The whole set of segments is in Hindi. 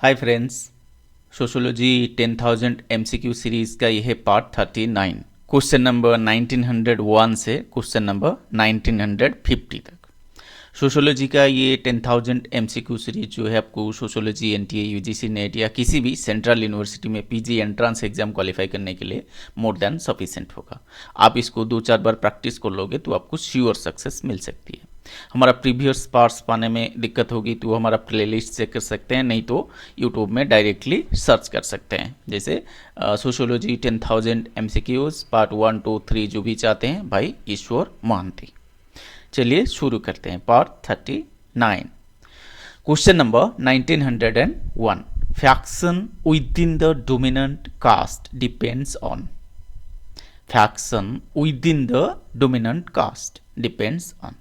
Hi friends, sociology 10,000 MCQ series का यह है पार्ट 39। क्वेश्चन नंबर 1901 से क्वेश्चन नंबर 1950 तक सोशोलॉजी का ये 10,000 एमसीक्यू सीरीज जो है आपको सोशोलॉजी एनटीए यूजीसी नेट या किसी भी सेंट्रल यूनिवर्सिटी में पीजी एंट्रेंस एग्जाम क्वालिफाई करने के लिए मोर देन सफिशिएंट होगा। आप इसको 2-4 बार प्रैक्टिस कर लोगे तो आपको श्योर सक्सेस मिल सकती है। हमारा प्रीवियस पार्ट्स पाने में दिक्कत होगी तो हमारा प्लेलिस्ट चेक कर सकते हैं, नहीं तो यूट्यूब में डायरेक्टली सर्च कर सकते हैं। जैसे सोशोलॉजी 10,000 एमसीक्यूज पार्ट 1, 2, 3 जो भी चाहते हैं भाई ईश्वर मोहंती। चलिए शुरू करते हैं part 39। Question number 1901। Faction within the dominant caste depends on. Faction within the dominant caste depends on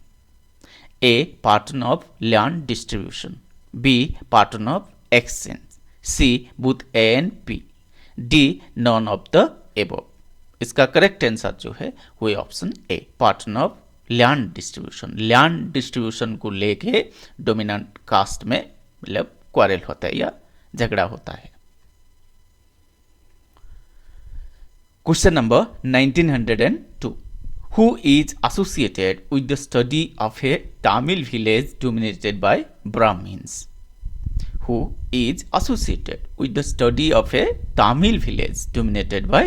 A. Pattern of land distribution. B. Pattern of exchange. C. Both A and B. D. None of the above. इसका करेक्ट आंसर जो है वो option A, pattern of land distribution. Land distribution को लेके डोमिनेंट कास्ट में मतलब क्वारल होता है या झगड़ा होता है। Question number 1902। Who is associated with the study of a Tamil village dominated by Brahmins? Who is associated with the study of a Tamil village dominated by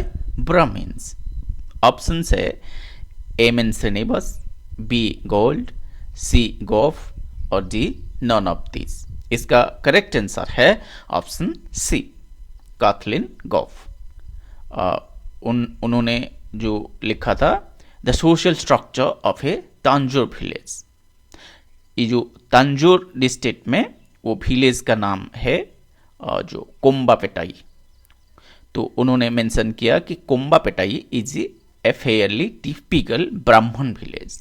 Brahmins? Options है A. Mansanibus, B. Gold, C. Goff और D. None of these. इसका करेक्ट आंसर है ऑप्शन सी, काथलिन गॉफ। उन्होंने जो लिखा था the social structure of A Tanjore village. ये जो तंजौर डिस्ट्रिक्ट में वो विलेज का नाम है जो कोम्बापेटाई। तो उन्होंने मेंशन किया कि कोम्बापेटाई इज ए फेयरली टिपिकल ब्राह्मण विलेज।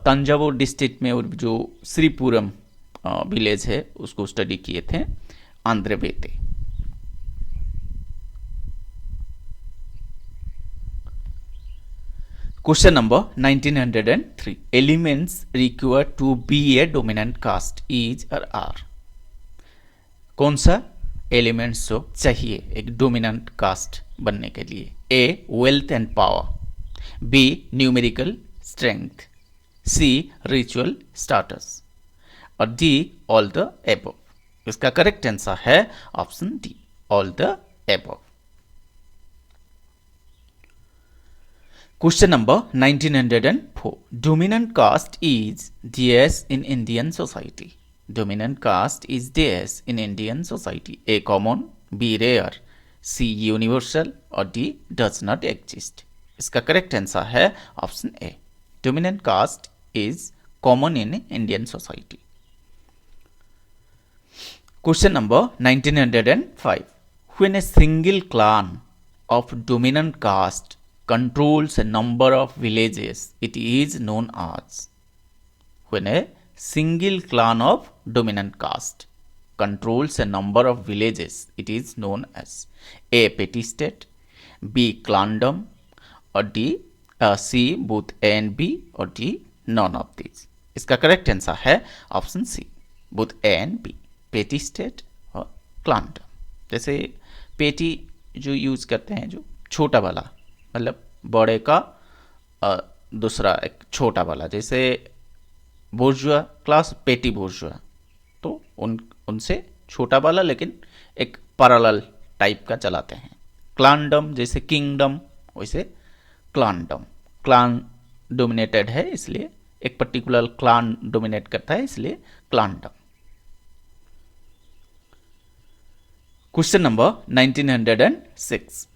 तंजावुर डिस्ट्रिक्ट में और जो श्रीपुरम विलेज है उसको स्टडी किए थे Andhra बेते। Question number 1903. Elements required to be a dominant caste is or are. कौन सा एलिमेंट्स जो चाहिए एक डोमिनेंट कास्ट बनने के लिए? A. Wealth and power, B. Numerical strength, C. Ritual status और डी. All the above. इसका करेक्ट आंसर है option D, all the above. Question number 1904. Dominant caste is theirs in Indian society. Dominant caste is theirs in Indian society. A. Common, B. Rare, C. Universal और D. Does not exist. इसका करेक्ट आंसर है option A, Dominant caste is common in Indian society. Question number 1905. When a single clan of dominant caste controls a number of villages, it is known as. When a single clan of dominant caste controls a number of villages, it is known as A. petty state, B. clandom और D. C. both A and B और D. none of these. इसका करेक्ट आंसर है option C, both A and B, petty state और clandom। जैसे पेटी जो यूज करते हैं जो छोटा वाला मतलब बड़े का दूसरा एक छोटा वाला, जैसे बोर्जुआ क्लास पेटी बोर्जुआ, तो उनसे छोटा वाला लेकिन एक पैरेलल टाइप का चलाते हैं। क्लानडम जैसे किंगडम वैसे क्लानडम, क्लान डोमिनेटेड है इसलिए एक पर्टिकुलर क्लान डोमिनेट करता है इसलिए clandom. Question number 1906.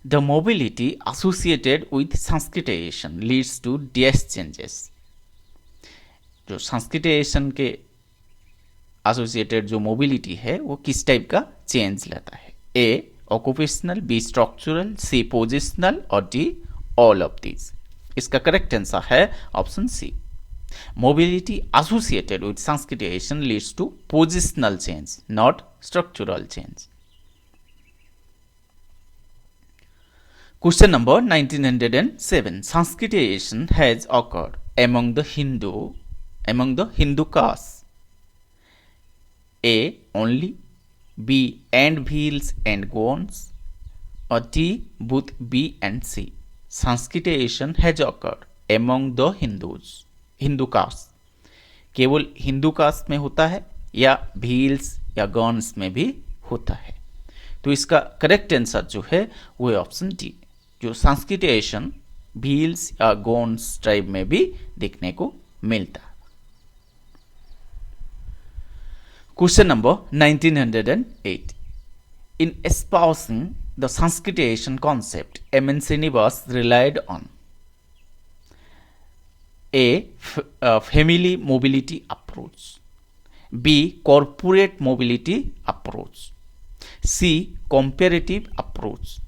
The mobility associated with Sanskritization leads to dash changes. जो संस्कृताइजेशन के एसोसिएटेड जो मोबिलिटी है वो किस टाइप का चेंज लेता है? A. Occupational, B. Structural, C. Positional और डी. All of these. इसका करेक्ट आंसर है option C, mobility associated with Sanskritization leads to positional change, not structural change. Question number 1907. Sanskritization has occurred among the Hindu castes. A. Only B. And wheels and goans, or D. both B and C. Sanskritization has occurred among the Hindu caste. केवल हिंदू कास्ट में होता है या व्हील्स या गॉन्स में भी होता है? तो इसका करेक्ट आंसर जो है वो है ऑप्शन डी, जो सांस्कृतिक व्हील्स या गॉन्स ट्राइब में भी देखने को मिलता है। Question number 1908, in espousing the Sanskritization concept, M.N. Srinivas relied on A. Family mobility approach, B. corporate mobility approach, C. comparative approach,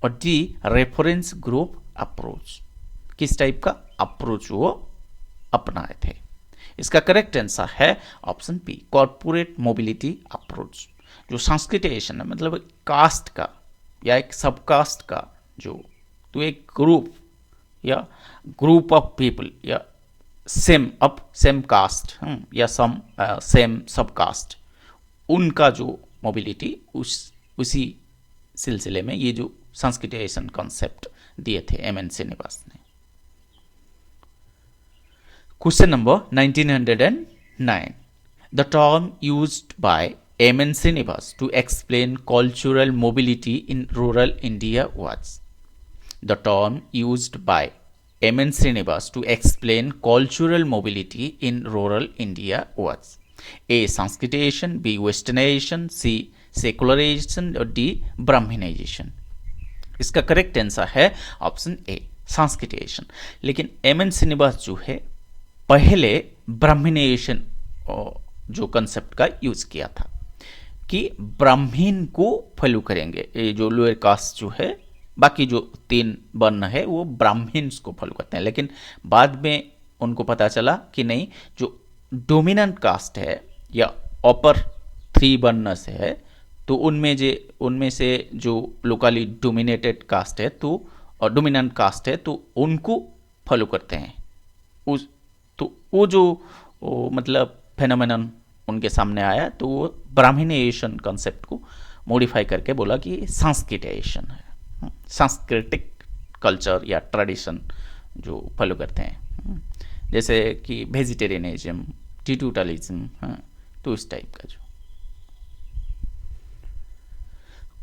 और D. reference group approach। किस टाइप का अप्रोच वो अपनाए थे? इसका करेक्ट आंसर है option B, corporate mobility approach. जो सांस्कृतिक है मतलब कास्ट का या एक सब कास्ट का जो तो एक ग्रुप या ग्रुप ऑफ पीपल या सेम कास्ट या सेम सब कास्ट, उनका जो मोबिलिटी उसी सिलसिले में ये जो सांस्कृतिक कॉन्सेप्ट दिए थे M.N. श्रीनिवास ने। Question number 1909, the term used by M.N. Srinivas to explain cultural mobility in rural India was? The term used by M.N. Srinivas to explain cultural mobility in rural India was? A. Sanskritization, B. Westernization, C. Secularization, और D. Brahminization। इसका करेक्ट आंसर है ऑप्शन ए, सांस्कृतिक। लेकिन M.N. Srinivas जो है पहले ब्राह्मणाइजेशन जो कंसेप्ट का यूज किया था कि ब्राह्मण को फॉलो करेंगे, ये जो लोअर कास्ट जो है बाकी जो 3 वर्ण है वो ब्राह्मण्स को फॉलो करते हैं। लेकिन बाद में उनको पता चला कि नहीं, जो डोमिनेंट कास्ट है या अपर 3 वर्ण से है तो उनमें से जो लोकली डोमिनेटेड कास्ट है तो और डोमिनेंट कास्ट है तो उनको फॉलो करते हैं। तो वो जो मतलब फेनोमेनन उनके सामने आया तो वो ब्राह्मणाइजेशन कॉन्सेप्ट को मॉडिफाई करके बोला कि सांस्कृतिक है, सांस्कृतिक कल्चर या ट्रेडिशन जो फॉलो करते हैं, जैसे कि वेजिटेरियनिज्म, टीटोटलिज्म, तो इस टाइप का जो।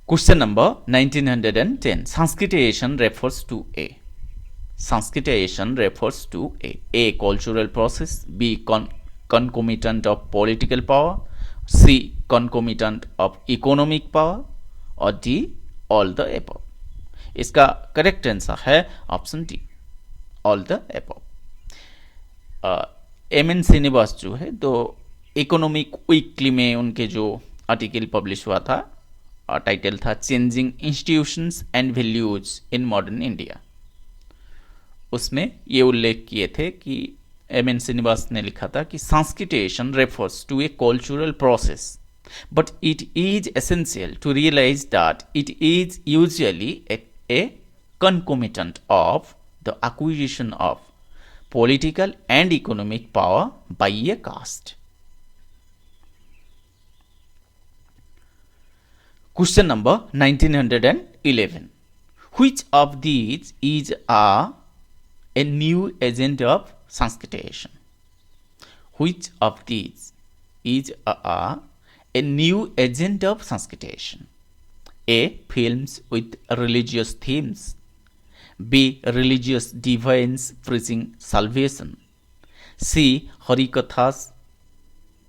क्वेश्चन नंबर 1910, सांस्कृतिक refers to A. Sanskritization refers to A. cultural process, B. concomitant of political power, C. concomitant of economic power, और D. all the above। इसका करेक्ट आंसर है option D, all the above। M.N. Srinivas जो है तो इकोनॉमिक वीकली में उनके जो आर्टिकल पब्लिश हुआ था, टाइटल था changing institutions and values in modern India. उसमें ये उल्लेख किए थे कि M.N. श्रीनिवास ने लिखा था कि सांस्कृतिक refers to a cultural process but it is essential to realise that it is usually a concomitant of the acquisition of political and economic power by a caste। Question number 1911, which of these is a new agent of Sanskritization? Which of these is a new agent of Sanskritization? A. Films with religious themes, B. religious divines preaching salvation, C. हरिकथास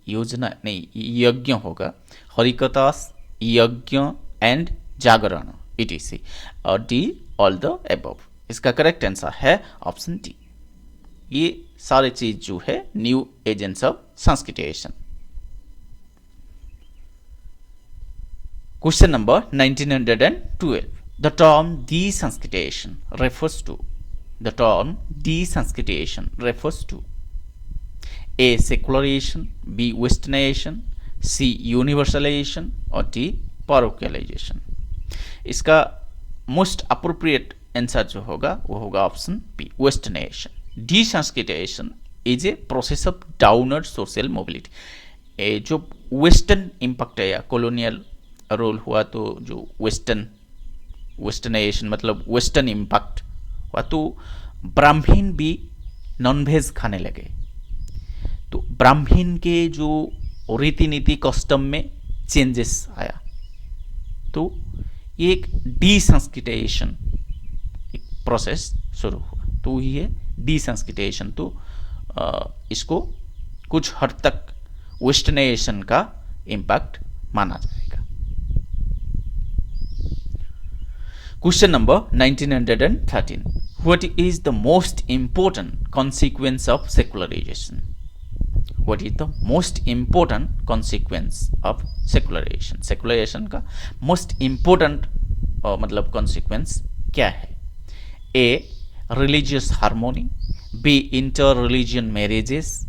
योजना नहीं यज्ञ होगा, हरिकथास यज्ञ एंड जागरण etc, और D. all the above। इसका करेक्ट आंसर है ऑप्शन डी, ये सारे चीज जो है न्यू एजेंट्स ऑफ सांस्कृतिक। Question number 1912, the term desanskritization refers to, the term desanskritization refers to A. secularization, B. westernization, C. universalization, और D. parochialization। इसका मोस्ट अप्रोप्रिएट आंसर जो होगा वो होगा option B, westernization. Desanskritization is a process of downward social mobility. जो वेस्टर्न इम्पैक्ट है या कॉलोनियल रोल हुआ तो जो वेस्टर्नाइजेशन मतलब वेस्टर्न इम्पैक्ट हुआ तो ब्राह्मण भी नॉनवेज खाने लगे। तो ब्राह्मण के जो रीति नीति कस्टम में चेंजेस आया, तो ये एक डिसंस्कृताइजेशन एक प्रोसेस शुरू हुआ। तो ये डिसंस्कृताइजेशन, तो इसको कुछ हद तक वेस्टर्नाइजेशन का इम्पैक्ट माना जाएगा। Question number 1913, what is the most important consequence of secularization? What is the most important consequence of secularization? Secularization का मोस्ट इंपॉर्टेंट मतलब कॉन्सिक्वेंस क्या है? A, religious harmony, B, inter religion marriages,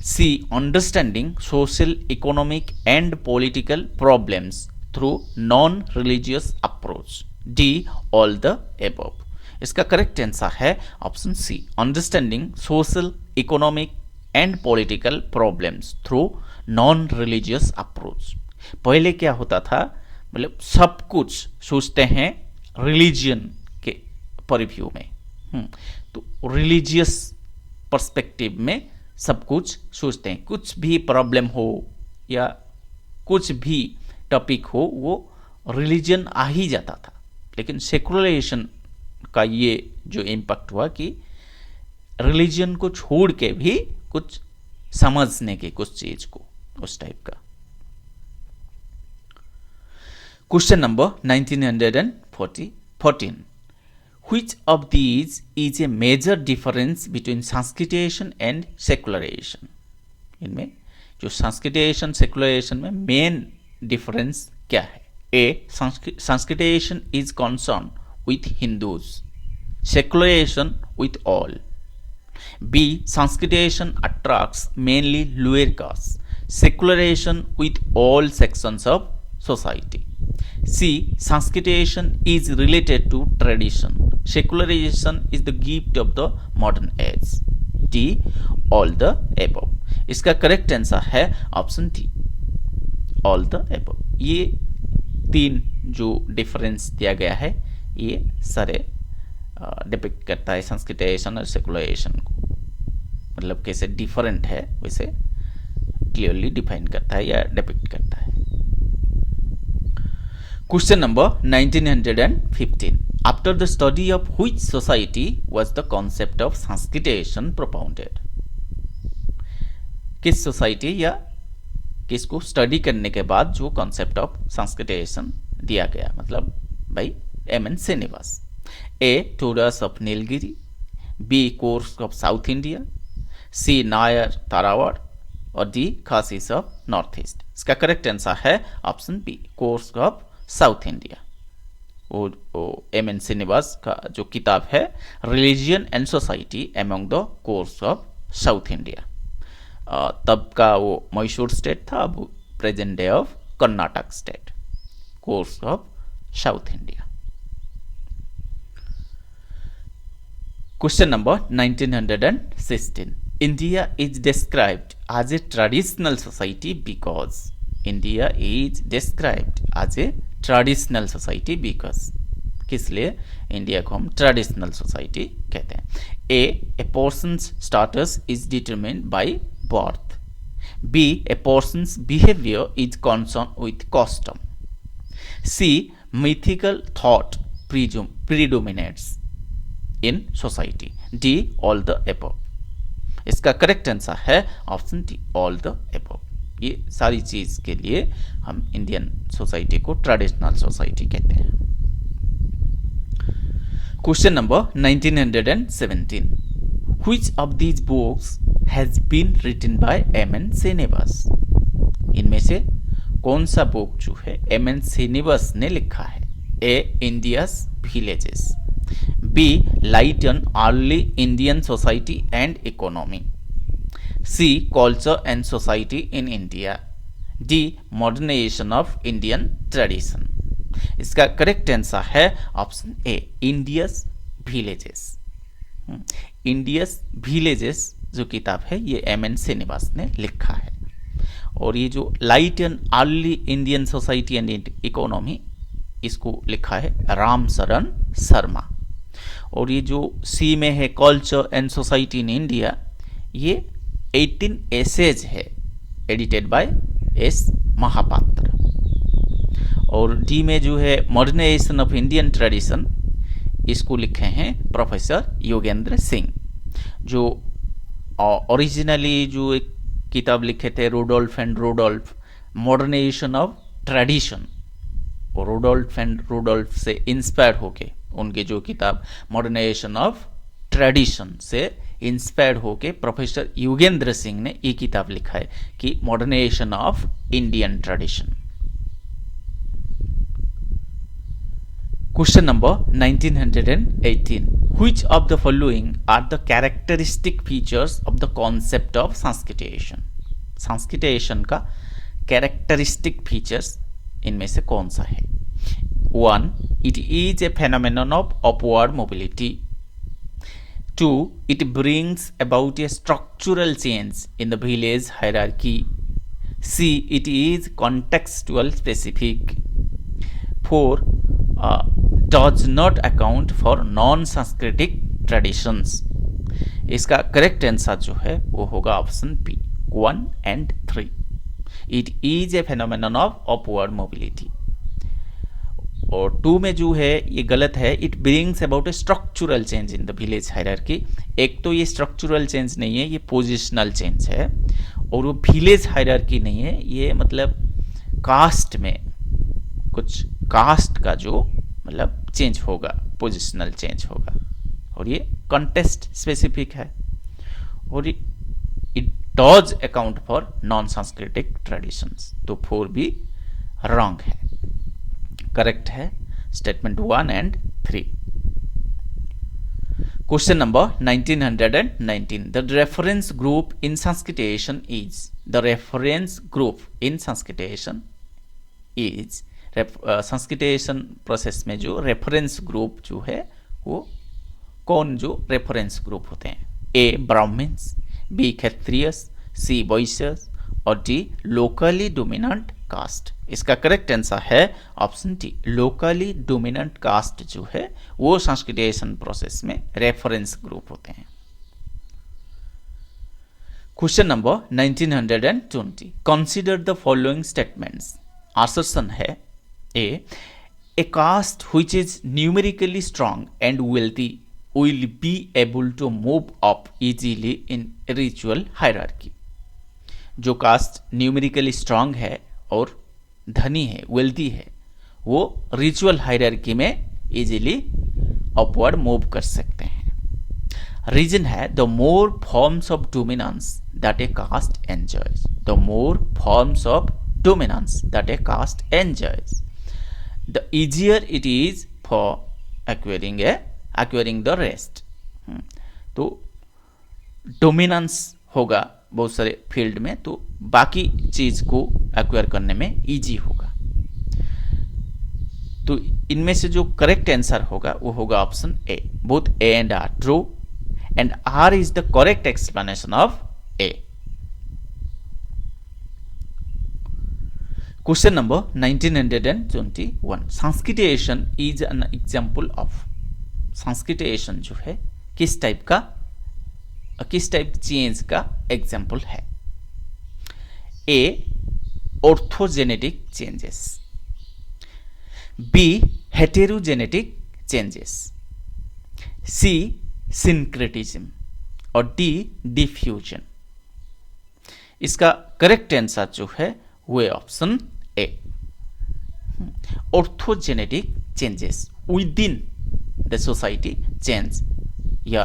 C, understanding social economic and political problems through non religious approach, D, all the above. इसका करेक्ट आंसर है option C, understanding social economic and political problems through non religious approach. पहले क्या होता था, मतलब सब कुछ सोचते हैं रिलीजियन के परिव्यू में, तो रिलीजियस पर्सपेक्टिव में सब कुछ सोचते हैं। कुछ भी प्रॉब्लम हो या कुछ भी टॉपिक हो वो रिलीजन आ ही जाता था। लेकिन सेकुलराइजेशन का ये जो इम्पैक्ट हुआ कि रिलीजन को छोड़ के भी कुछ समझने के कुछ चीज को, उस टाइप का। Question number 1914, Which of these is a major difference between Sanskritization and secularization? इनमें जो Sanskritization secularization में मेन डिफरेंस क्या है? A, Sanskritization is concerned with Hindus, secularization with all. B, Sanskritization attracts mainly lower castes, secularization with all sections of society. C, Sanskritization is related to tradition, secularization is the gift of the modern age. D, all the above. इसका करेक्ट आंसर है option D, all the above। ये तीन जो डिफरेंस दिया गया है ये सारे डिपिक्ट करता है संस्कृताइजेशन और सेकुलराइजेशन को, मतलब कैसे डिफरेंट है वैसे क्लियरली डिफाइन करता है या डिपिक्ट करता है। Question number 1915. After the study of which society was the concept of Sanskritization propounded? किस सोसाइटी या किसको स्टडी करने के बाद जो कॉन्सेप्ट ऑफ संस्कृताइजेशन दिया गया, मतलब भाई M N. Srinivas. A, Todas of Nilgiri, B, Coorgs of South India, C, Nair tharavad, और D, Khasis of North East. इसका करेक्ट आंसर है option B, Coorgs of South India. वो एम.एन. श्रीनिवास का जो किताब है religion and society among the Coorgs of South India, तब का वो मैसूर स्टेट था, अब present day of Karnataka state, Coorgs of South India. Question number 1916. India is described as a traditional society because India is described as a traditional society because किस लिए इंडिया को हम ट्रेडिशनल सोसाइटी कहते हैं? A person's status is determined by birth, B a person's behaviour is concern with custom, C mythical thought predominates in society, D all the above. इसका करेक्ट आंसर है option D, all the above. ये सारी चीज के लिए हम इंडियन सोसाइटी को ट्रेडिशनल सोसाइटी कहते हैं। Question number 1917. Which of these books has been written by M.N. Srinivas? इनमें से कौन सा बुक जो है M.N. Srinivas ने लिखा है? A, India's villages, B, light on early Indian society and economy, C, culture and society in India, D, modernization of Indian tradition. इसका करेक्ट आंसर है option A, India's villages. India's villages जो किताब है ये M.N. श्रीनिवास ने लिखा है, और ये जो light and early Indian society and economy, इसको लिखा है राम शरण शर्मा। और ये जो सी में है culture and society in India, ये 18 एसेज है एडिटेड बाय एस महापात्र। और डी में जो है मॉडर्नाइजेशन ऑफ इंडियन ट्रेडिशन, इसको लिखे हैं प्रोफेसर योगेंद्र सिंह, जो ओरिजिनली जो एक किताब लिखे थे Rudolph and Rudolph, modernisation of tradition. और रूडोल्फ एंड रूडोल्फ से इंस्पायर होके उनके जो किताब मॉडर्नाइजेशन ऑफ ट्रेडिशन से इंस्पायर्ड होके प्रोफेसर योगेंद्र सिंह ने ये किताब लिखा है कि modernisation of Indian tradition. Question number 1918, which of the following are the characteristic features of the concept of संस्कृतिएशन? संस्कृतिएशन का characteristic features इनमें से कौन सा है? 1. It is a phenomenon of upward mobility. 2. It brings about a structural change in the village hierarchy. C. It is contextual specific. 4. Does not account for non-सांस्कृतिक traditions. इसका करेक्ट आंसर जो है वो होगा option B 1 and 3. It is a phenomenon of upward mobility. और 2 में जो है ये गलत है, it brings about A structural change in the village hierarchy. एक तो ये स्ट्रक्चरल चेंज नहीं है, ये पोजिशनल चेंज है। और वो विलेज हायरार्की नहीं है, ये मतलब कास्ट में कुछ कास्ट का जो मतलब चेंज होगा, पोजिशनल चेंज होगा। और ये कॉन्टेक्स्ट स्पेसिफिक है। और it does account for non Sanskritic traditions. तो 4 भी रॉन्ग है, करेक्ट है statement 1 and 3। Question number 1919, the reference group in Sanskritization is, the reference group in Sanskritization is, Sanskritization process में जो रेफरेंस ग्रुप जो है वो कौन जो रेफरेंस ग्रुप होते हैं? ए ब्राह्मण्स, बी क्षत्रियस, सी वैश्यस और डी लोकली डोमिनेंट कास्ट। इसका करेक्ट आंसर है option D, locally dominant caste जो है वो संस्कृतिएशन प्रोसेस में रेफरेंस ग्रुप होते हैं। Question number 1920, consider the following statements. Assertion है A caste which is numerically strong and wealthy will be able to move up easily in ritual hierarchy. जो कास्ट न्यूमेरिकली स्ट्रांग है और धनी है, वेल्थी है, वो रिचुअल हायरार्की में इजीली अपवर्ड मूव कर सकते हैं। रीजन है the more forms of dominance that a caste enjoys, the more forms of dominance that a caste enjoys, the easier it is for acquiring the rest. तो डोमिनेंस होगा बहुत सारे फील्ड में, तो बाकी चीज को एक्वायर करने में इजी होगा। तो इनमें से जो करेक्ट आंसर होगा वो होगा option A, both A and R true and R is the correct explanation of A. Question number 1921, Sanskritization is an example of. Sanskritization जो है किस टाइप चेंज का एग्जाम्पल है? A orthogenetic changes, B heterogenetic changes, C syncretism और डी डिफ्यूजन। इसका करेक्ट आंसर जो है वो option A, orthogenetic changes within the society change, या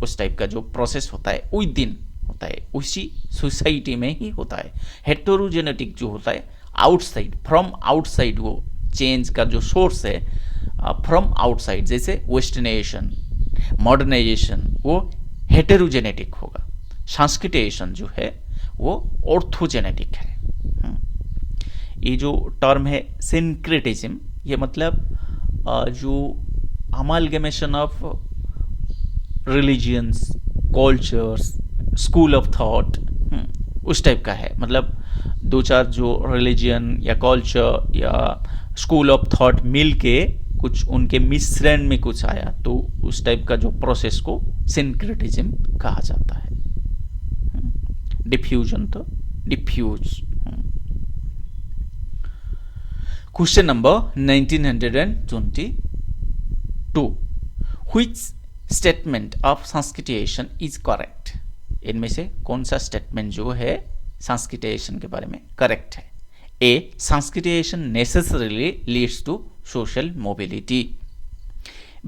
उस टाइप का जो प्रोसेस होता है विद इन होता है, उसी सोसाइटी में ही होता है। हेटेरोजेनेटिक जो होता है आउटसाइड, फ्रॉम आउटसाइड, वो चेंज का जो सोर्स है फ्रॉम आउटसाइड, जैसे वेस्टर्नाइजेशन, मॉडर्नाइजेशन, वो हेटेरोजेनेटिक होगा। संस्कृतिएशन जो है वो ऑर्थोजेनेटिक है। ये जो टर्म है सिंक्रेटिज्म, ये मतलब जो amalgamation of religions, cultures, school of thought, उस टाइप का है। मतलब दो चार जो रिलीजन या कल्चर या स्कूल ऑफ थॉट मिल के कुछ उनके मिश्रण में कुछ आया, तो उस टाइप का जो प्रोसेस को सिंक्रेटिज्म कहा जाता है। डिफ्यूजन तो diffuse. Question number 1922, which statement of Sanskritization is correct? इनमें से कौन सा स्टेटमेंट जो है संस्कृतिएशन के बारे में करेक्ट है? A, Sanskritization necessarily leads to social mobility.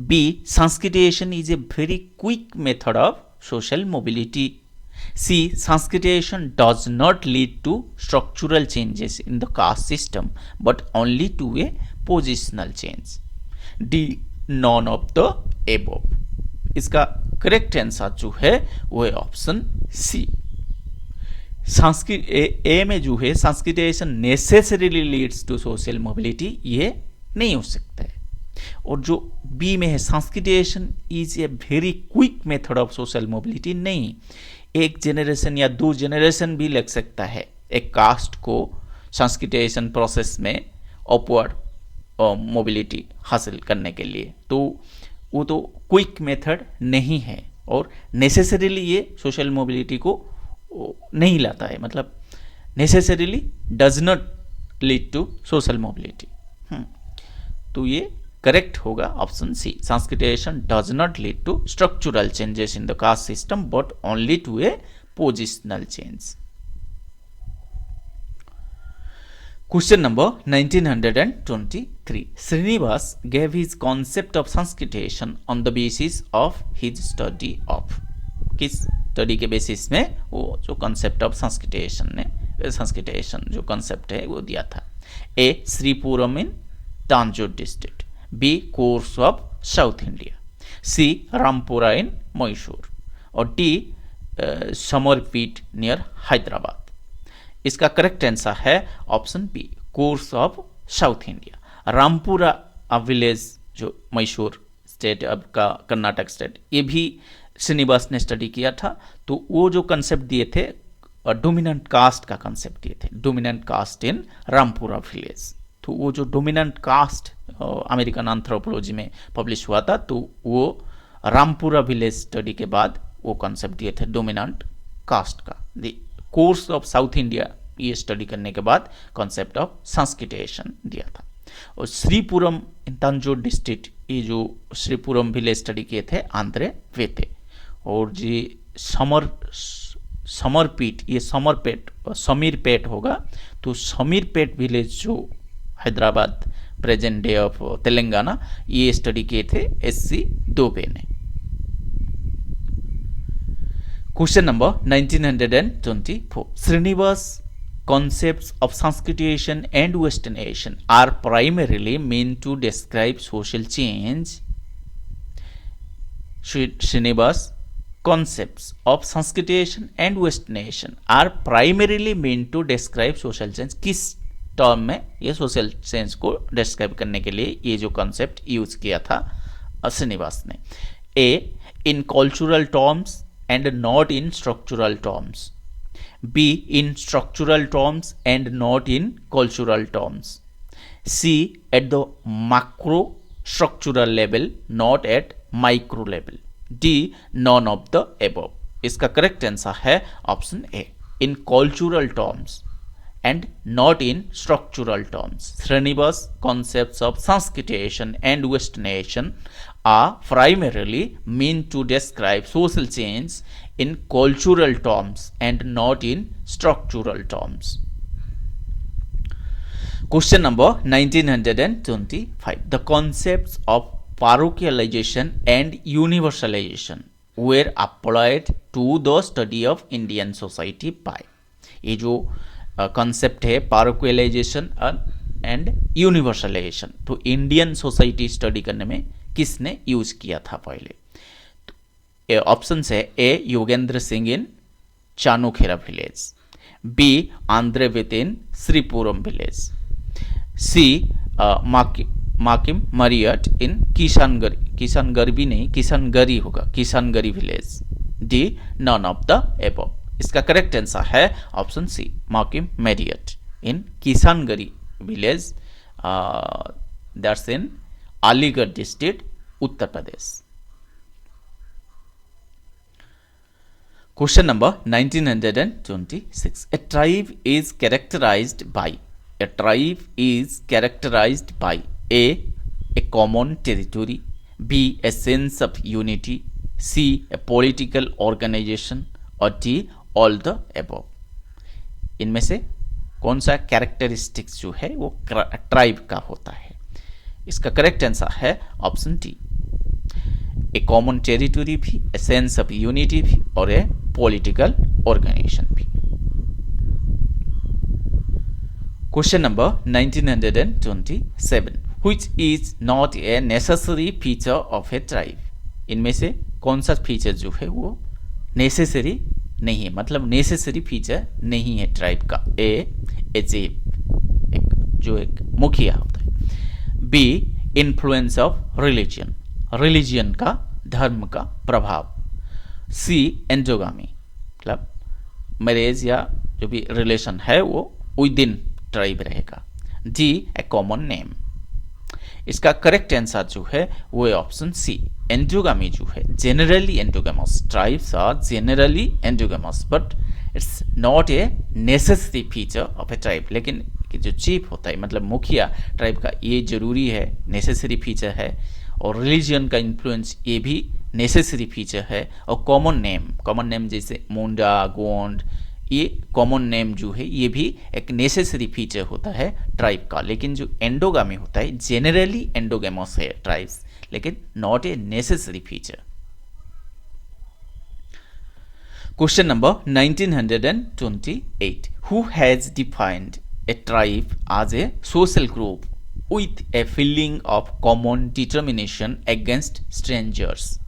B, Sanskritization is a very quick method of social mobility. C, Sanskritization does not lead to structural changes in the caste system but only to a positional change. D, none of the above. इसका करेक्ट आंसर जो है वो है ऑप्शन सी। संस्कृत ए में जो है Sanskritization necessarily leads to social mobility, ये नहीं हो सकता है। और जो बी में है Sanskritization is a very quick method of social mobility, नहीं, एक जनरेशन या दो जनरेशन भी लग सकता है एक कास्ट को संस्कृतिएशन प्रोसेस में अपवर्ड मोबिलिटी हासिल करने के लिए, तो वो तो क्विक मेथड नहीं है और नेसेसरीली ये सोशल मोबिलिटी को नहीं लाता है, मतलब necessarily does not lead to social mobility. तो ये करेक्ट होगा option C, Sanskritization does not lead to structural changes in the caste system but only to a positional change. Question number 1923, Srinivas gave his concept of Sanskritization on the basis of his study of, किस स्टडी के बेसिस में वो जो कॉन्सेप्ट ऑफ संस्कृतिएशन जो कॉन्सेप्ट है वो दिया था? A, Sripuram in Tanjore district, B, Coorgs of South India, C, Rampura in Mysore, और डी, समरपीट नियर हैदराबाद। इसका करेक्ट आंसर है option B, Coorgs of South India. Rampura village जो मैसूर स्टेट अब का कर्नाटक स्टेट, ये भी श्रीनिवास ने स्टडी किया था। तो वो जो कंसेप्ट दिए थे डोमिनेंट कास्ट का कंसेप्ट दिए थे, डोमिनेंट कास्ट इन रामपुरा विलेज। तो वो जो डोमिनेंट कास्ट अमेरिकन एंथ्रोपोलॉजी में पब्लिश हुआ था, तो वो रामपुरा विलेज स्टडी के बाद वो कंसेप्ट दिए थे डोमिनेंट कास्ट का। The Coorgs of South India ये स्टडी करने के बाद कॉन्सेप्ट ऑफ संस्कृतिएशन दिया था। और श्रीपुरम इन तंजौर डिस्ट्रिक्ट, ये जो श्रीपुरम विलेज स्टडी किए थे आंध्र वे थे। और जी समरपीट, ये समीरपेट होगा, तो समीरपेट विलेज जो Hyderabad present day of Telangana, ये स्टडी किए थे एससी दोबे ने। Question number 1924, Srinivas concepts of Sanskritization and Westernization are primarily meant to describe social change. Srinivas concepts of Sanskritization and Westernization are primarily meant to describe social change. किस टर्म में ये सोशल चेंज को डिस्क्राइब करने के लिए ये जो कॉन्सेप्ट यूज किया था श्रीनिवास ने? A, in cultural terms and not in structural terms, B, in structural terms and not in cultural terms, C, at the macro structural level not at micro level, D, none of the above. इसका करेक्ट आंसर है option A, in cultural terms and not in structural terms. Srinivas concepts of Sanskritization and Westernization are primarily meant to describe social change in cultural terms and not in structural terms. Question number 1925. The concepts of parochialization and universalization were applied to the study of Indian society by, ये जो कॉन्सेप्ट है पारोक्विलाइजेशन एंड यूनिवर्सलाइजेशन, तो इंडियन सोसाइटी स्टडी करने में किसने यूज किया था पहले? तो ऑप्शन है A, Yogendra Singh in Chanukhera village, B, Andre विद in Sripuram village, C, McKim Marriott in Kishangarhi भी नहीं किसानगरी होगा, Kishangarhi village, D, none of the above. इसका करेक्ट आंसर है option C, McKim Marriott in Kishangarhi village, that's in Aligarh district, Uttar Pradesh. Question number 1926. A tribe is characterized by a common territory, B a sense of unity, C a political organization और D all the above। इनमें से कौन सा कैरेक्टरिस्टिक्स जो है वो ट्राइब का होता है? इसका करेक्ट आंसर है option D, a common territory भी, ए सेंस ऑफ यूनिटी भी और ए पॉलिटिकल ऑर्गेनाइजेशन भी। Question number 1927, which is not a necessary feature of a tribe. इनमें से कौन सा फीचर जो है वो नेसेसरी नहीं है, मतलब नेसेसरी फीचर नहीं है ट्राइब का? ए एक मुखिया होता है, बी इन्फ्लुएंस ऑफ रिलीजियन का, धर्म का प्रभाव, सी एंडोगामी मतलब मैरिज या जो भी रिलेशन है वो विद इन ट्राइब रहेगा, डी ए कॉमन नेम। इसका करेक्ट आंसर जो है वो है ऑप्शन सी, एंडोगामी जो है generally endogamous, tribes are generally endogamous but it's not a necessary feature of a tribe. लेकिन जो चीफ होता है मतलब मुखिया ट्राइब का, ये जरूरी है, नेसेसरी फीचर है, और रिलीजियन का इन्फ्लुएंस ये भी नेसेसरी फीचर है, और कॉमन नेम जैसे मुंडा, गोंड, ये कॉमन नेम जो है ये भी एक नेसेसरी फीचर होता है ट्राइब का। लेकिन जो एंडोगामी होता है जेनरली एंडोगेमस है ट्राइब्स, लेकिन not a necessary feature. Question number 1928, who has defined A tribe as a social group with a feeling of common determination against strangers?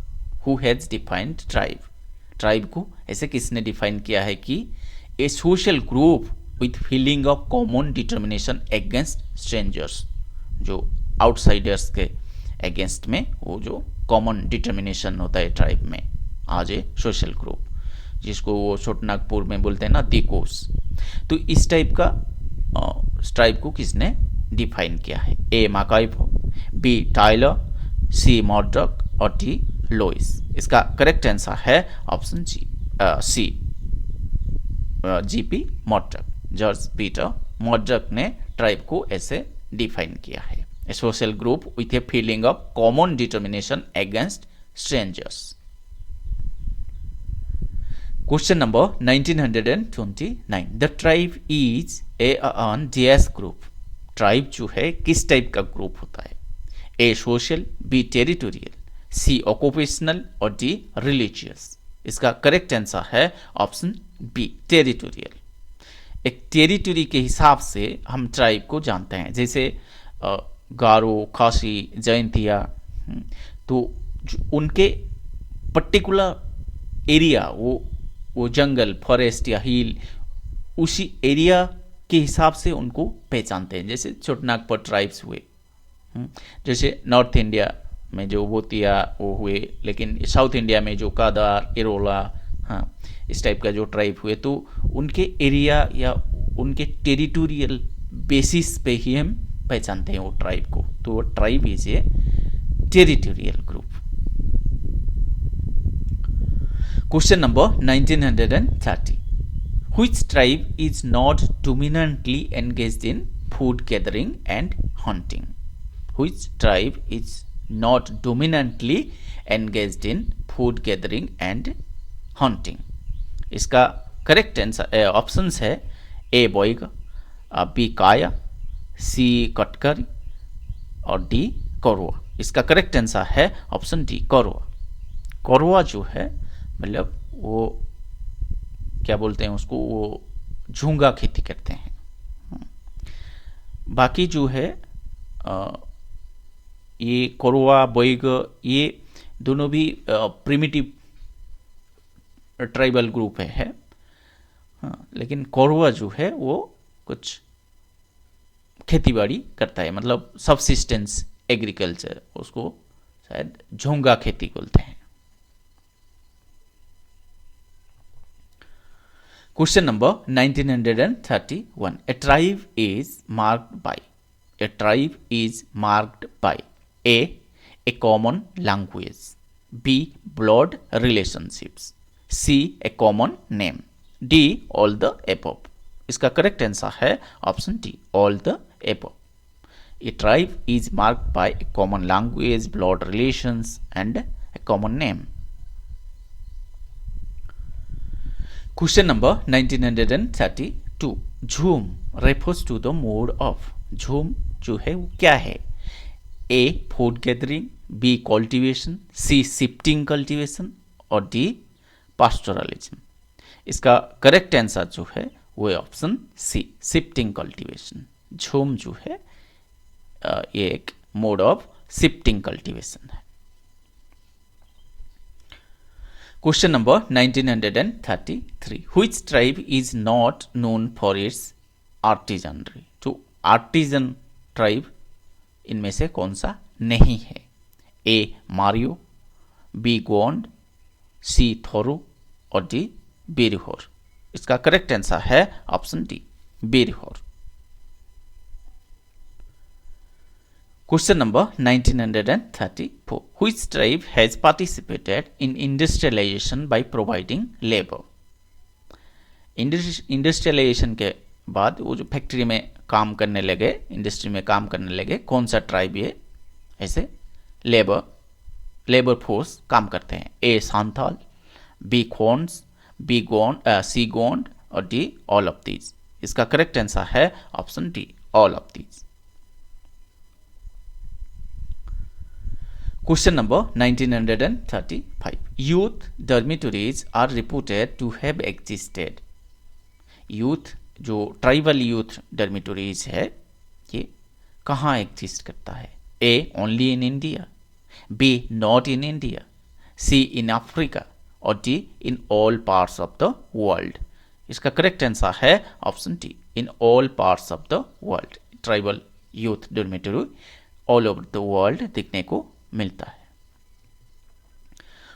Who has defined tribe? Tribe को ऐसे किसने डिफाइन किया है कि a social group with feeling of common determination against strangers, जो आउटसाइडर्स के अगेंस्ट में वो जो कॉमन डिटर्मिनेशन होता है ट्राइब में, आज ए सोशल ग्रुप, जिसको वो छोटनागपुर में बोलते हैं ना दिकोस। तो इस टाइप का ट्राइब को किसने डिफाइन किया है? ए माकाइफो, बी टाइलर, सी मॉर्डक और डी लोइस। इसका करेक्ट आंसर है option C, GP Murdock, George Peter Murdock ने ट्राइब को ऐसे डिफाइन किया है, ए social group with a feeling of common determination against strangers. Question number 1929, the tribe is a DS group. Tribe जो है किस टाइप का ग्रुप होता है? ए social, B territorial, C occupational और डी रिलीजियस। इसका करेक्ट आंसर है ऑप्शन बी, टेरिटोरियल। एक टेरिटरी के हिसाब से हम ट्राइब को जानते हैं, जैसे गारो, खासी, जयंतिया, तो उनके पर्टिकुलर एरिया, वो जंगल, फॉरेस्ट या हिल, उसी एरिया के हिसाब से उनको पहचानते हैं। जैसे छोटनागपुर ट्राइब्स हुए, जैसे नॉर्थ इंडिया में जो भूतिया वो हुए, लेकिन साउथ इंडिया में जो कादार, इरोला, हाँ, इस टाइप का जो ट्राइब हुए, तो उनके एरिया या उनके टेरिटोरियल बेसिस पे ही हम पहचानते हैं वो ट्राइब को। तो वो tribe is A territorial group. Question number 1930, which tribe is not dominantly engaged in food gathering and hunting? Which tribe is not dominantly engaged in food gathering and hunting? इसका करेक्ट आंसर ऑप्शंस है ए बॉयग, बी काया, सी कटकरी और डी कौरवा। इसका करेक्ट आंसर है ऑप्शन डी, कौरवा। कौरवा जो है मतलब वो क्या बोलते हैं उसको, वो झूंगा खेती करते हैं। बाकी जो है ये कोरवा, बोइग, ये दोनों भी प्रिमिटिव ट्राइबल ग्रुप है। हाँ, लेकिन कोरवा जो है वो कुछ खेतीबाड़ी करता है, मतलब सबसिस्टेंस एग्रीकल्चर, उसको शायद झोंगा खेती बोलते हैं। Question number 1931. A tribe is marked by. A tribe is marked by A common language, B blood relationships, C a common name, D all the above. इसका करेक्ट आंसर है option D, all the above. A tribe is marked by a common language, blood relations and a common name. Question number 1932. Zoom refers to the mode of. Zoom जो है वो क्या है? A food gathering, B cultivation, C shifting cultivation और D pastoralism. इसका करेक्ट आंसर जो है वो है ऑप्शन सी, शिफ्टिंग कल्टीवेशन. झूम जो है ये एक मोड ऑफ शिफ्टिंग कल्टीवेशन है. Question number 1933. Which tribe is not known for its artisanry. जो आर्टिजन ट्राइब इनमें से कौन सा नहीं है? A Mario, B Gond, C Thoro और डी बेरिहोर. इसका करेक्ट आंसर है option D, Birhor. Question number 1934. Which tribe has participated in industrialization by providing labor? Industrialisation के बाद वो जो फैक्ट्री में काम करने लगे, इंडस्ट्री में काम करने लगे, कौन सा ट्राइब ये ऐसे लेबर फोर्स काम करते हैं? ए सांथाल, बी खोन्स, बी गोंड, सी गोंड और डी ऑल ऑफ दीज. इसका करेक्ट आंसर है option D, all of these. Question number 1935. Youth dormitories are reputed to have existed. Youth जो ट्राइबल यूथ डर्मिटोरीज है ये कहाँ एग्जिस्ट करता है? A only in India, B not in India, C in Africa और D in all parts of the world. इसका करेक्ट आंसर है option D, in all parts of the world. Tribal youth dormitory all over the world देखने को मिलता है.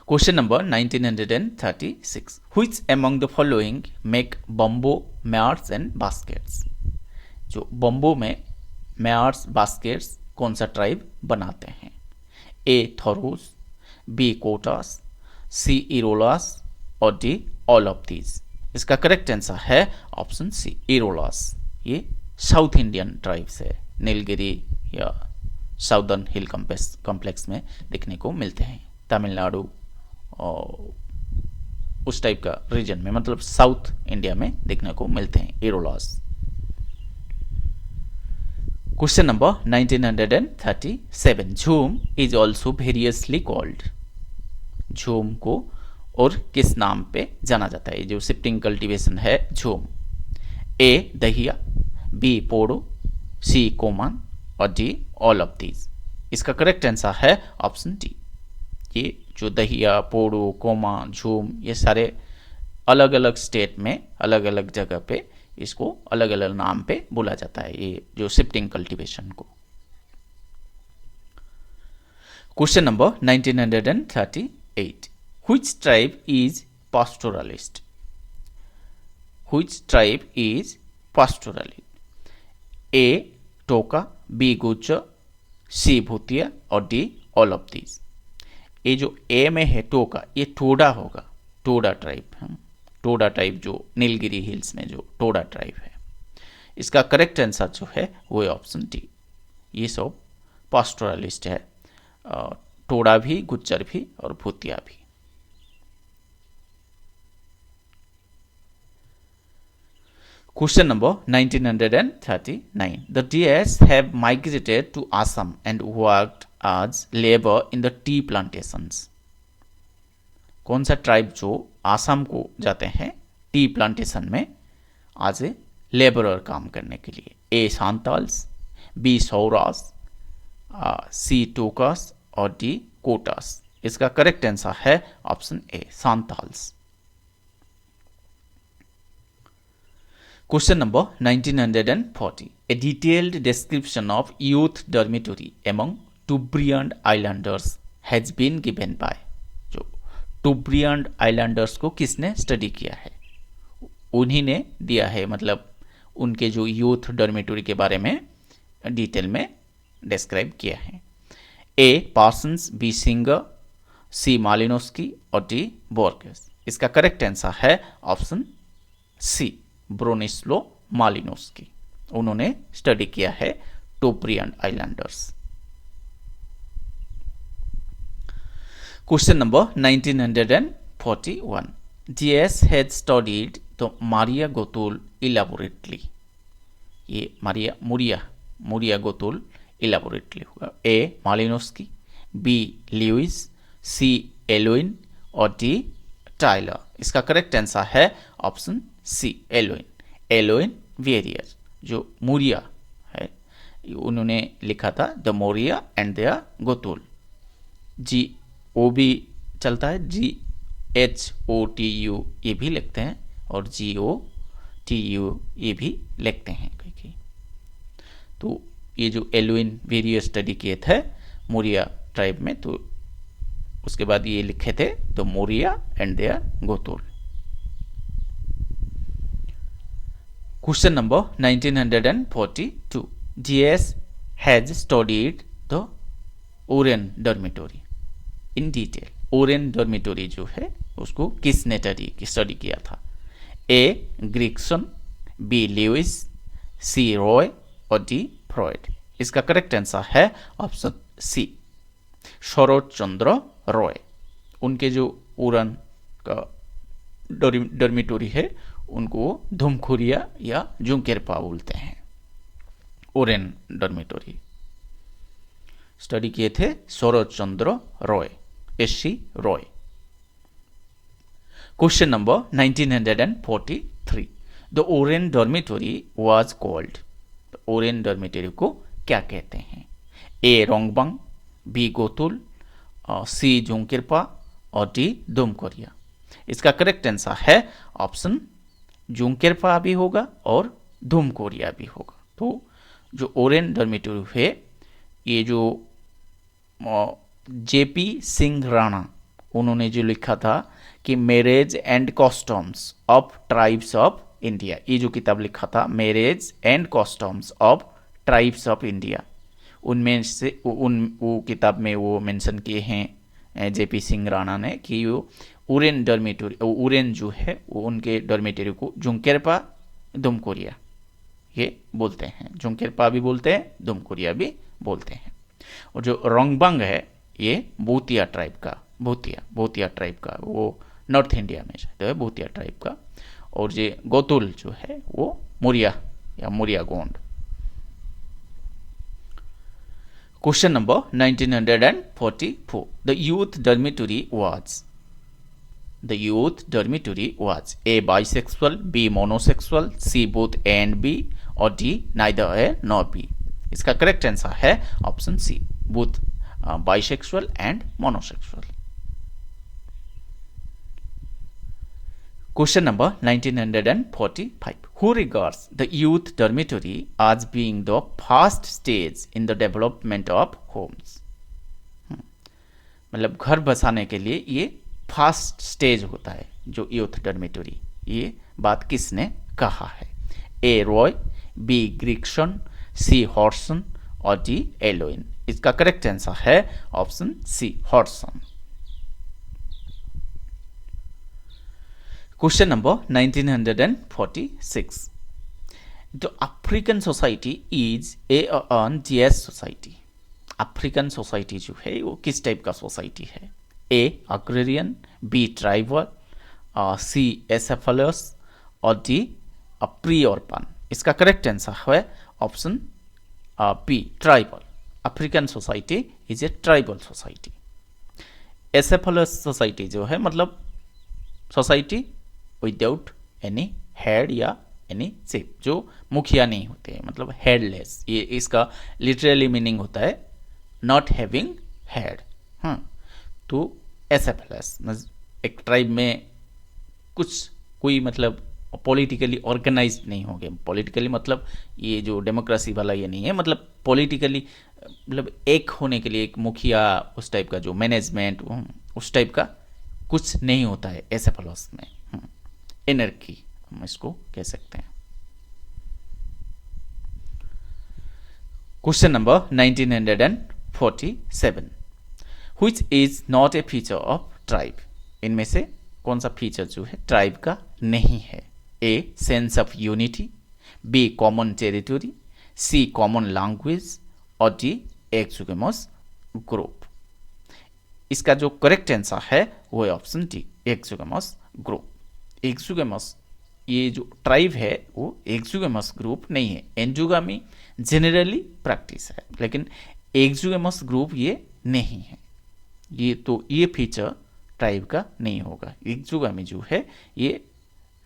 Question number 1936. Which among the following make bamboo mats and baskets? जो बम्बो में मैट्स बास्केट्स कौन सा ट्राइब बनाते हैं? ए थोरोस, बी कोटास, सी इरोलास और डी ऑल ऑफ दीज. इसका करेक्ट आंसर है ऑप्शन सी, इरोलास. ये साउथ इंडियन ट्राइब्स है, नीलगिरी या साउदर्न हिल कॉम्प्लेक्स में देखने को मिलते हैं. तमिलनाडु और उस टाइप का रीजन में, मतलब साउथ इंडिया में देखने को मिलते हैं इरोलास. Question number 1937. झूम इज ऑल्सो वेरियसली कॉल्ड. झूम को और किस नाम पे जाना जाता है? जो शिफ्टिंग कल्टीवेशन है झूम. ए दहिया, बी पोड़ो, सी कोमान और डी ऑल ऑफ दीज. इसका करेक्ट आंसर है ऑप्शन डी. ये जो दहिया, पोड़ो, कोमा, झूम ये सारे अलग अलग स्टेट में अलग अलग जगह पे इसको अलग अलग नाम पे बोला जाता है, ये जो शिफ्टिंग कल्टीवेशन को. Question number 1938. Which tribe is pastoralist. Which tribe is pastoralist? A Toka, B Gujjar, सी भूतिया और डी ऑल ऑफ दीज. ये जो ए में है टोका, ये टोडा होगा, टोडा ट्राइब. टोडा ट्राइब जो नीलगिरी हिल्स में जो टोडा ट्राइब है, इसका करेक्ट आंसर जो है वो है ऑप्शन डी. ये सब पास्टोरलिस्ट है, टोडा भी, गुज्जर भी और भूतिया भी. Question number 1939. The Dias have migrated to Assam and worked as labor in the tea plantations. कौन सा ट्राइब जो आसाम को जाते हैं टी प्लांटेशन में आज ए लेबरर काम करने के लिए? ए सांताल्स, बी सौरास, सी टोकास और डी कोटास. इसका करेक्ट आंसर है option A, सांताल्स. Question number 1940. A detailed description of youth dormitory among Tubriand Islanders has been given by. जो Tubriand Islanders को किसने स्टडी किया है? उन्हीं ने दिया है, मतलब उनके जो यूथ डॉर्मेटरी के बारे में डिटेल में डिस्क्राइब किया है। A Parsons, B Singer, C Malinowski और डी बोर्गेस। इसका करेक्ट आंसर है ऑप्शन सी, ब्रोनिस्लो मालिनोस्की। उन्होंने स्टडी किया है Trobriand islanders. Question number 1941, GS had studied the Maria Gotul elaborately. ये मारिया गोतुल इलेबोरेटली होगा। ए मालिनोस्की, बी ल्यूइस, सी एलोइन और डी टाइलर। इसका करेक्ट आंसर है ऑप्शन सी, एलोइन वेरियर। जो मोरिया है उन्होंने लिखा था द मोरिया एंड देयर गोतुल। जी ओ भी चलता है, GHOTU ये भी लिखते हैं और GOTU ये भी लिखते हैं कहीं। तो ये जो एलोइन वेरियर स्टडी किए थे मोरिया ट्राइब में, तो उसके बाद ये लिखे थे the Muria and their Gotul. Question number 1942, GS has studied the Oraon dormitory in detail. Oraon dormitory जो है उसको किसने स्टडी किया था? A Grigson, B Lewis, C Roy और डी फ्रॉयड। इसका करेक्ट आंसर है ऑप्शन सी, शरद चंद्र रॉय। उनके जो ओरेन का डॉर्मेटरी है उनको धुमखुरिया या जुंकेरपा बोलते हैं। ओरेन डॉर्मेटरी स्टडी किए थे Sharad Chandra Roy, SC Roy. Question number 1943, the Oraon dormitory was called. Oraon dormitory को क्या कहते हैं? ए रोंगबंग, बी गोतुल, सी जुंकेरपा और डी दुमकोरिया। इसका करेक्ट आंसर है ऑप्शन जुंकेरपा भी होगा और दुमकोरिया भी होगा। तो जो ओरेन डॉर्मेटरी है, ये जो JP सिंह राणा उन्होंने जो लिखा था कि marriage and customs of tribes of India, ये जो किताब लिखा था marriage and customs of tribes of India, उनमें से वो किताब में वो मेंशन किए हैं JP सिंह राणा ने कि वो ओरेन डॉर्मेटरी, ओरेन जो है वो उनके डॉर्मेटरी को जुंकेरपा दुमकोरिया ये बोलते हैं। जुंकेरपा भी बोलते हैं, दुमकोरिया भी बोलते हैं। और जो रोंगबंग है ये भूतिया ट्राइब का वो नॉर्थ इंडिया में रहते हैं, भूतिया ट्राइब का। और ये गोतुल जो है वो मोरिया या Muria Gond. Question number 1944, the youth dormitory was A bisexual, B monosexual, C both A and B और D neither A nor B. इसका करेक्ट आंसर है option C, both bisexual and monosexual. Question number 1945, who regards the youth dormitory as being the first stage in the development of homes? मतलब घर बसाने के लिए ये फर्स्ट स्टेज होता है जो यूथ डॉर्मेटरी। ये बात किसने कहा है? ए रॉय, बी ग्रिक्सन, सी हॉर्सन और डी एलोइन। इसका करेक्ट आंसर है option C, Horson. Question number 1946, the African society is an GS society. African society जो है वो किस टाइप का सोसाइटी है? A agrarian, B tribal, C acephalous और डी प्री अर्बन। इसका करेक्ट आंसर है option B, tribal. African society is a tribal society. Acephalous society जो है मतलब सोसाइटी विदाउट एनी हेड या एनी चीफ, जो मुखिया नहीं होते हैं, मतलब हेडलेस। ये इसका लिटरली मीनिंग होता है नॉट हैविंग हेड। तो एसेफलस एक ट्राइब में कोई मतलब पॉलिटिकली ऑर्गेनाइज नहीं हो गए। पॉलिटिकली मतलब ये जो डेमोक्रेसी वाला ये नहीं है, मतलब पॉलिटिकली मतलब एक होने के लिए एक मुखिया, उस टाइप का जो मैनेजमेंट उस टाइप का कुछ नहीं होता है एसेफलस में। एनर्की हम इसको कह सकते हैं। Question number 1947, which is not a feature of tribe. इनमें से कौन सा फीचर जो है ट्राइब का नहीं है? A sense of unity, B common territory, C common language और डी एक्सोगेमस ग्रुप। इसका जो करेक्ट आंसर है वो है option D, exogamous group. Exogamous ये जो ट्राइब है वो एक्सोगेमस ग्रुप नहीं है। एंडोगामी जनरली प्रैक्टिस है, लेकिन एक्सोगेमस ग्रुप ये नहीं है। ये तो ये फीचर ट्राइब का नहीं होगा। एक्सोगामी जो है ये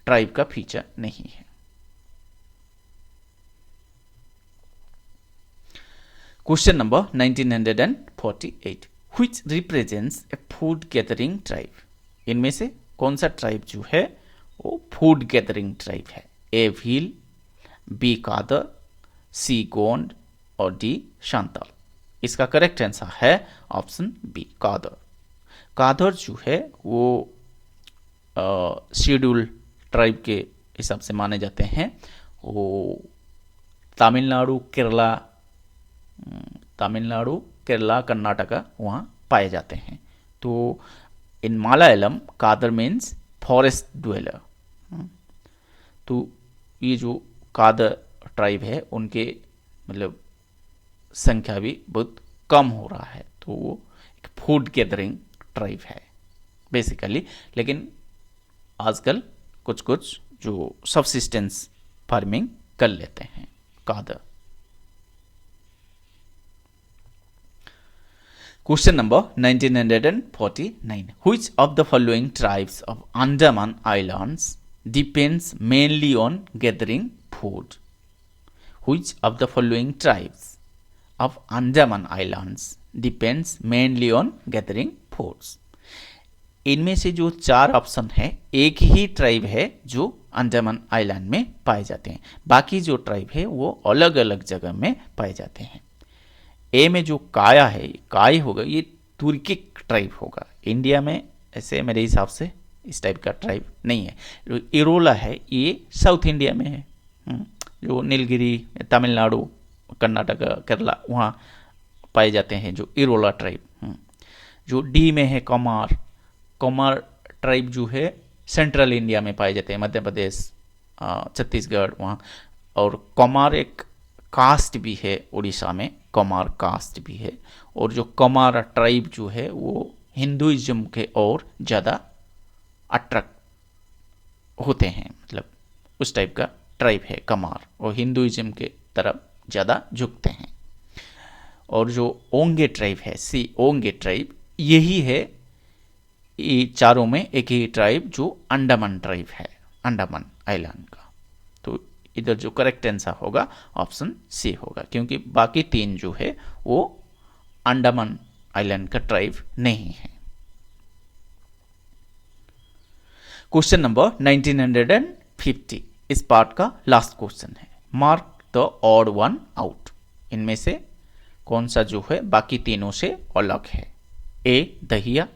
ट्राइब का फीचर नहीं है। Question number 1948, which represents A food gathering tribe. इनमें से कौन सा ट्राइब जो है वो फूड गैदरिंग ट्राइब है? ए भील, बी कादर, सी गोंड और डी शांताल। इसका करेक्ट आंसर है ऑप्शन बी, कादर। कादर जो है वो शेड्यूल ट्राइब के हिसाब से माने जाते हैं। वो तमिलनाडु, केरला, कर्नाटका वहाँ पाए जाते हैं। तो in Malayalam Kadar means forest dweller. तो ये जो कादर ट्राइब है उनके मतलब संख्या भी बहुत कम हो रहा है। तो वो एक फूड गैदरिंग ट्राइब है बेसिकली, लेकिन आजकल कुछ कुछ जो सबसिस्टेंस फार्मिंग कर लेते हैं Kadar. Question number 1949, which of the following tribes of Andaman Islands depends mainly on gathering food. Which of the following tribes of Andaman Islands depends mainly on gathering foods। इनमें से जो चार ऑप्शन है एक ही ट्राइब है जो अंडमान आइलैंड में पाए जाते हैं, बाकी जो ट्राइब है वो अलग अलग जगह में पाए जाते हैं। ए में जो काया है, काय होगा, ये तुर्किक ट्राइब होगा। इंडिया में ऐसे मेरे हिसाब से इस टाइप का ट्राइब नहीं है। जो इरोला है ये साउथ इंडिया में है, जो नीलगिरी, तमिलनाडु, कर्नाटक, केरला वहाँ पाए जाते हैं जो इरोला ट्राइब। जो डी में है कमार ट्राइब जो है सेंट्रल इंडिया में पाए जाते हैं, मध्य प्रदेश, छत्तीसगढ़ वहाँ। और कमार एक कास्ट भी है उड़ीसा में, कमार कास्ट भी है। और जो कमार ट्राइब जो है वो हिंदुइज्म के और ज़्यादा अट्रैक्ट होते हैं, मतलब उस टाइप का ट्राइब है कमार, और हिंदुइज्म के तरफ ज़्यादा झुकते हैं। और जो ओंगे ट्राइब है, ओंगे ट्राइब, यही है ये चारों में एक ही ट्राइब जो अंडमान ट्राइब है, अंडमान आइलैंड का। तो इधर जो करेक्ट आंसर होगा ऑप्शन सी होगा, क्योंकि बाकी तीन जो है वो अंडमान आइलैंड का ट्राइब नहीं है। क्वेश्चन नंबर 1950 इस पार्ट का लास्ट क्वेश्चन है। Mark the odd one out. इनमें से कौन सा जो है बाकी तीनों से अलग है? ए दहिया,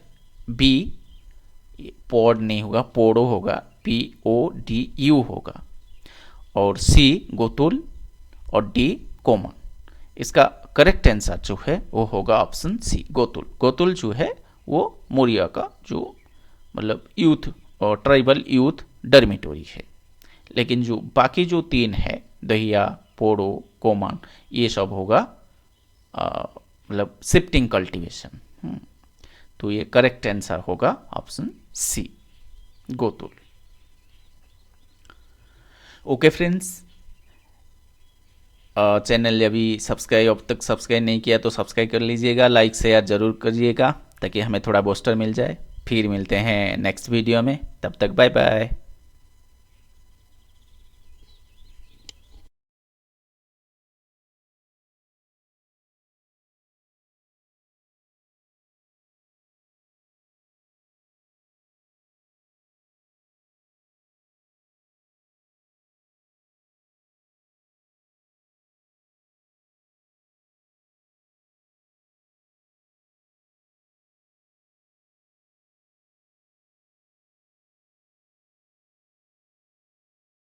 बी पॉड नहीं होगा, पोड़ो होगा, PODU होगा, और सी गोतुल और डी कोमन। इसका करेक्ट आंसर जो है वो होगा ऑप्शन सी, गोतुल। गोतुल जो है वो मोरिया का जो मतलब यूथ और ट्राइबल यूथ डरमिटोरी है। लेकिन जो बाकी जो तीन है दहिया, पोड़ो, कोमन, ये सब होगा मतलब शिफ्टिंग कल्टीवेशन। तो ये करेक्ट आंसर होगा option C, Gotul. Okay friends, channel अभी अब तक सब्सक्राइब नहीं किया तो सब्सक्राइब कर लीजिएगा, लाइक शेयर जरूर करिएगा ताकि हमें थोड़ा बूस्टर मिल जाए। फिर मिलते हैं नेक्स्ट वीडियो में, तब तक बाय बाय।